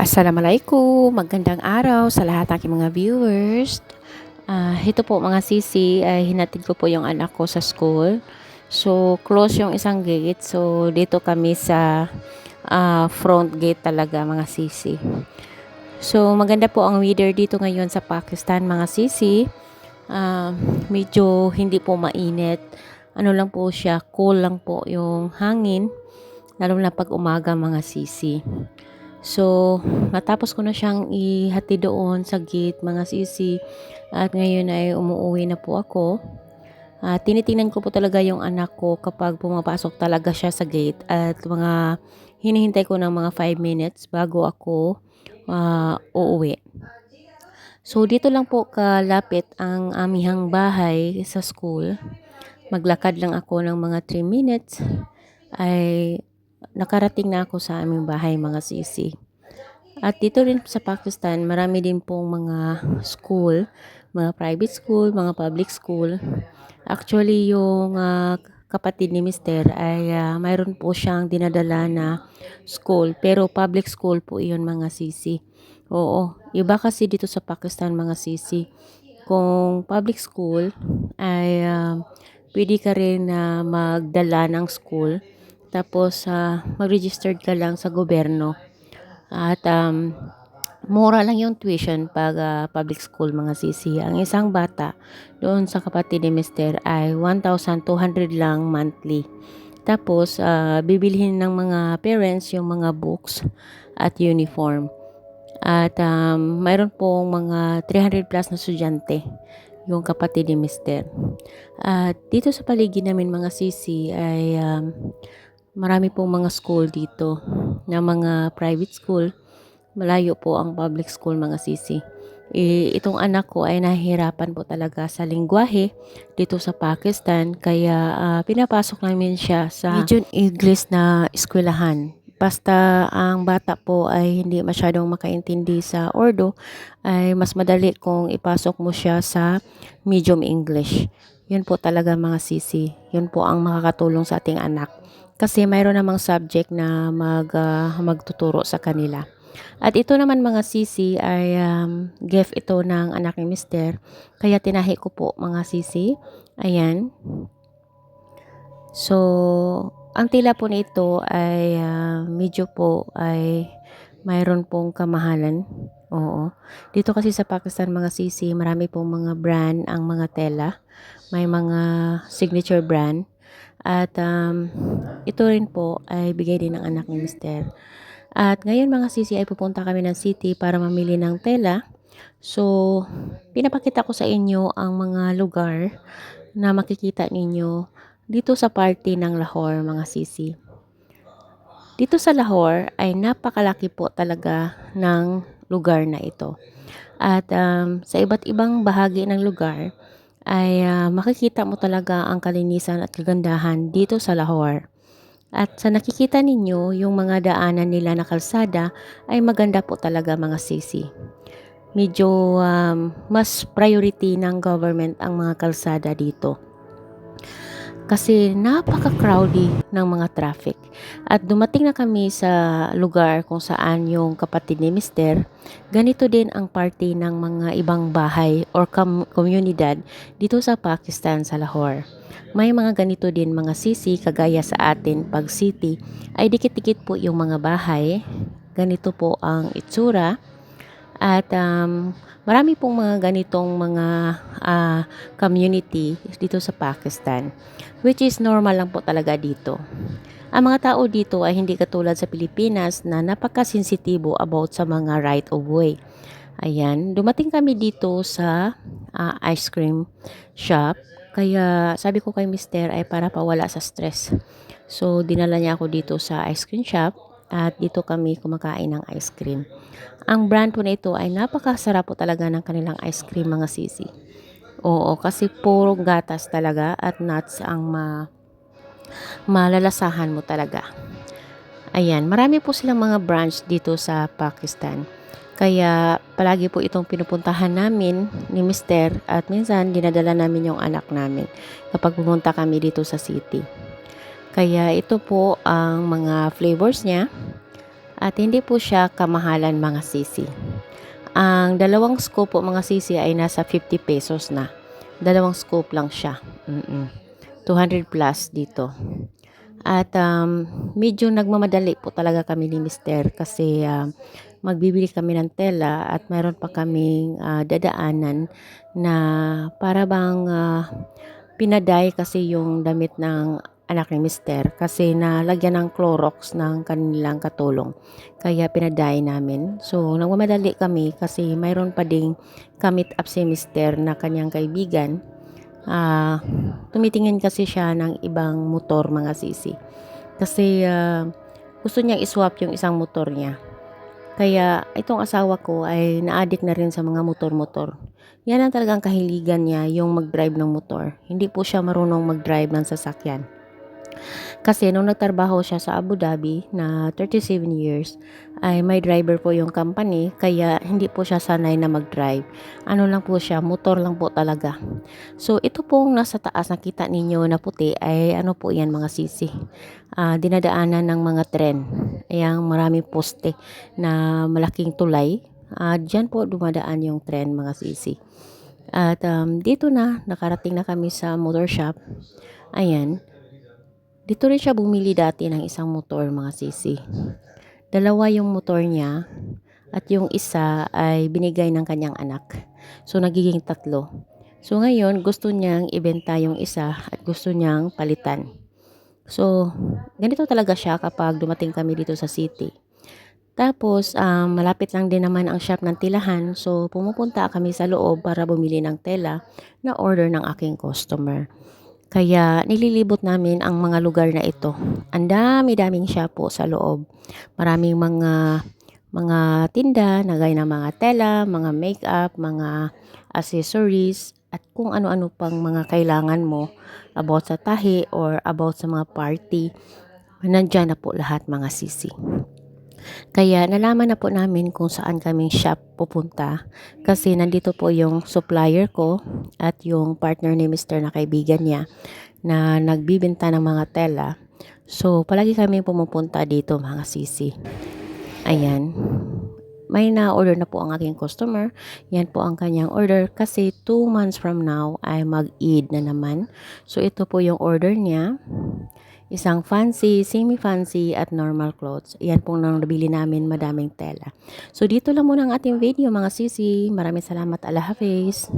Assalamualaikum, magandang araw sa lahat ng aking mga viewers. Ito po mga sisi, ay hinatid ko po yung anak ko sa school. So, close yung isang gate. So, dito kami sa front gate talaga mga sisi. So, maganda po ang weather dito ngayon sa Pakistan mga sisi. Medyo hindi po mainit. Ano lang po siya, cool lang po yung hangin. Lalo na pag umaga mga sisi. So, natapos ko na siyang ihatid doon sa gate mga sisi at ngayon ay umuuwi na po ako. Tinitingnan ko po talaga yung anak ko kapag pumapasok talaga siya sa gate at hinihintay ko ng mga 5 minutes bago ako uuwi. So, dito lang po kalapit ang amihang bahay sa school. Maglakad lang ako ng mga 3 minutes ay nakarating na ako sa aming bahay mga sisi. At dito rin sa Pakistan, marami din pong mga school, mga private school, mga public school. Actually, yung kapatid ni Mister ay mayroon po siyang dinadala na school. Pero public school po iyon mga sisi. Oo, iba kasi dito sa Pakistan mga sisi. Kung public school ay pwede ka rin magdala ng school. Tapos mag-registered ka lang sa gobyerno. At mura lang yung tuition pag public school mga sisi. Ang isang bata doon sa kapatid ni Mister ay 1,200 lang monthly. Tapos, bibilhin ng mga parents yung mga books at uniform. At mayroon pong mga 300 plus na estudyante yung kapatid ni Mister. At dito sa paligid namin mga sisi ay marami pong mga school dito na mga private school. Malayo po ang public school mga sisi. Itong anak ko ay nahihirapan po talaga sa lingwahe dito sa Pakistan. Kaya pinapasok namin siya sa medyo English na eskwelahan. Basta ang bata po ay hindi masyadong makaintindi sa Urdu, ay mas madali kung ipasok mo siya sa medium English. Yun po talaga mga sisi. Yun po ang makakatulong sa ating anak. Kasi mayroon namang subject na magtuturo sa kanila. At ito naman mga sisi ay gift ito ng anak ni Mister. Kaya tinahi ko po mga sisi. Ayan. So, ang tila po nito ay medyo po ay mayroon pong kamahalan. Oo. Dito kasi sa Pakistan mga sisi, marami pong mga brand ang mga tela. May mga signature brand. At ito rin po ay bigay din ng anak ni Mister. At ngayon mga sisi ay pupunta kami ng city para mamili ng tela. So, pinapakita ko sa inyo ang mga lugar na makikita ninyo dito sa party ng Lahore mga sisi. Dito sa Lahore ay napakalaki po talaga ng lugar na ito. At sa iba't ibang bahagi ng lugar ay makikita mo talaga ang kalinisan at kagandahan dito sa Lahore. At sa nakikita ninyo, yung mga daanan nila na kalsada ay maganda po talaga mga sisi. Medyo mas priority ng government ang mga kalsada dito. Kasi napaka-crowdy ng mga traffic. At dumating na kami sa lugar kung saan yung kapatid ni Mister, ganito din ang party ng mga ibang bahay or komunidad dito sa Pakistan sa Lahore. May mga ganito din mga sisi kagaya sa atin pag city ay dikit-dikit po yung mga bahay. Ganito po ang itsura. At marami pong mga ganitong mga community dito sa Pakistan, which is normal lang po talaga dito. Ang mga tao dito ay hindi katulad sa Pilipinas na napakasensitibo about sa mga right of way. Ayan, dumating kami dito sa ice cream shop. Kaya sabi ko kay Mister ay para pawala sa stress. So, dinala niya ako dito sa ice cream shop at dito kami kumakain ng ice cream. Ang brand po na ito ay napakasarap po talaga ng kanilang ice cream mga sisi. Oo, kasi puro gatas talaga at nuts ang malalasahan mo talaga. Ayan, marami po silang mga branch dito sa Pakistan. Kaya palagi po itong pinupuntahan namin ni Mister at minsan dinadala namin yung anak namin kapag pumunta kami dito sa city. Kaya ito po ang mga flavors niya. At hindi po siya kamahalan mga sisi. Ang dalawang scoop po mga sisi ay nasa 50 pesos na. Dalawang scoop lang siya. 200 plus dito. At medyo nagmamadali po talaga kami ni Mister kasi magbibili kami ng tela at mayroon pa kaming dadaanan na para bang pinaday kasi yung damit ng anak ni Mister kasi nalagyan ng Clorox ng kanilang katulong. Kaya pinaday namin. So, nagmamadali kami kasi mayroon pa ding kamit up si Mister na kanyang kaibigan. Tumitingin kasi siya ng ibang motor mga sisi. Kasi gusto niyang iswap yung isang motor niya. Kaya itong asawa ko ay na-addict na rin sa mga motor-motor. Yan ang talagang kahiligan niya, yung mag-drive ng motor. Hindi po siya marunong mag-drive ng sasakyan. Kasi nung nagtrabaho siya sa Abu Dhabi na 37 years, ay may driver po yung company, kaya hindi po siya sanay na mag-drive. Ano lang po siya, motor lang po talaga. So ito pong nasa taas nakita ninyo na puti ay ano po yan mga sisi. Dinadaanan ng mga tren. Ayan, maraming poste na malaking tulay. Diyan po dumadaan yung tren mga sisi. At dito na, nakarating na kami sa motor shop. Ayan. Dito rin siya bumili dati ng isang motor mga sisi. Dalawa yung motor niya at yung isa ay binigay ng kanyang anak. So nagiging 3. So ngayon gusto niyang ibenta yung isa at gusto niyang palitan. So ganito talaga siya kapag dumating kami dito sa city. Tapos malapit lang din naman ang shop ng tilahan. So pumupunta kami sa loob para bumili ng tela na order ng aking customer. Kaya nililibot namin ang mga lugar na ito. Ang dami-daming shop po sa loob. Maraming mga tinda na gaya ng mga tela, mga makeup, mga accessories, at kung ano-ano pang mga kailangan mo about sa tahi or about sa mga party. Nandyan na po lahat mga sisi. Kaya nalaman na po namin kung saan kaming shop pupunta kasi nandito po yung supplier ko at yung partner ni Mr. na kaibigan niya na nagbibenta ng mga tela. So, palagi kami pumupunta dito mga sisi. Ayan. May na-order na po ang aking customer. Yan po ang kanyang order kasi 2 months from now ay mag-Eid na naman. So, ito po yung order niya. Isang fancy, semi-fancy at normal clothes. Yan pong nang nabili namin madaming tela. So, dito lang muna ang ating video mga sisi. Maraming salamat. Allah Hafiz.